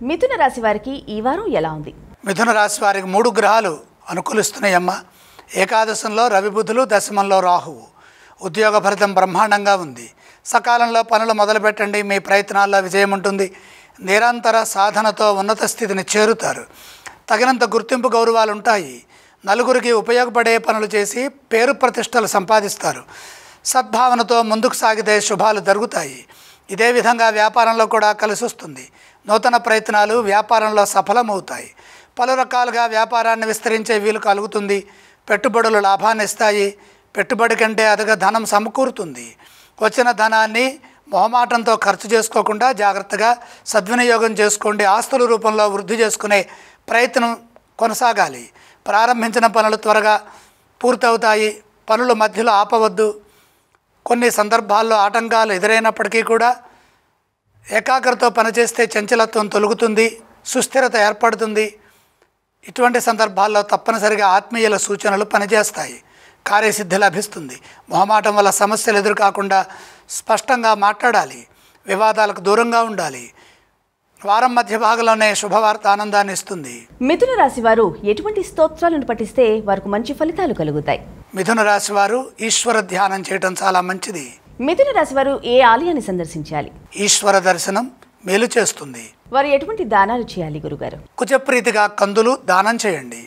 మిథున రాశి వారికి ఈ వారం ఎలా ఉంది? మిథున రాశి వారికి 3 గ్రహాలు అనుకూలిస్తున్నాయమ్మ. ఏకాదశంలో రవి బుధులు, దశమంలో రాహువు. ఉద్యోగ ఫలితం బ్రహ్మాండంగా ఉంది. సకాలంలో పనులు మొదలుపెట్టండి, మీ ప్రయత్నాల్లో విజయం ఉంటుంది. నిరంతర సాధనతో ఉన్నత స్థితిని చేరుతారు. తగినంత గుర్తింపు గౌరవాలు ఉంటాయి. నలుగురికి ఉపయోగపడే పనులు చేసి పేరు ప్రతిష్టలు సంపాదిస్తారు. సద్భావనతో ముందుకు సాగితే శుభాలు జరుగుతాయి. ఇదే విధంగా వ్యాపారంలో కూడా కలిసి వస్తుంది. నూతన ప్రయత్నాలు వ్యాపారంలో సఫలమవుతాయి. పలు రకాలుగా వ్యాపారాన్ని విస్తరించే వీలు కలుగుతుంది. పెట్టుబడులు లాభాన్ని ఇస్తాయి. పెట్టుబడి కంటే అధిక ధనం సమకూరుతుంది. వచ్చిన ధనాన్ని మొహమాటంతో ఖర్చు చేసుకోకుండా జాగ్రత్తగా సద్వినియోగం చేసుకోండి. ఆస్తుల రూపంలో వృద్ధి చేసుకునే ప్రయత్నం కొనసాగాలి. ప్రారంభించిన పనులు త్వరగా పూర్తవుతాయి. పనుల మధ్యలో ఆపవద్దు. కొన్ని సందర్భాల్లో ఆటంకాలు ఎదురైనప్పటికీ కూడా ఏకాగ్రతతో పనిచేస్తే చంచలత్వం తొలగుతుంది, సుస్థిరత ఏర్పడుతుంది. ఇటువంటి సందర్భాల్లో తప్పనిసరిగా ఆత్మీయుల సూచనలు పనిచేస్తాయి. కార్యసిద్ధి లభిస్తుంది. మొహమాటం వల్ల సమస్యలు ఎదురుకాకుండా స్పష్టంగా మాట్లాడాలి. వివాదాలకు దూరంగా ఉండాలి. వారం మధ్య భాగంలోనే శుభవార్త ఆనందాన్ని ఇస్తుంది. మిథున రాశి వారు ఎటువంటి స్తోత్రాలను పఠిస్తే వారికి మంచి ఫలితాలు కలుగుతాయి? మిథున రాశి వారు ఈశ్వర ధ్యానం చేయడం చాలా మంచిది. మిథున రాశి వారు ఏ ఆలయాన్ని సందర్శించాలి? ఈశ్వర దర్శనం మేలు చేస్తుంది. వారు ఎటువంటి దానాలు చేయాలి గురుగారు? కుజప్రీతిగా కందులు దానం చేయండి.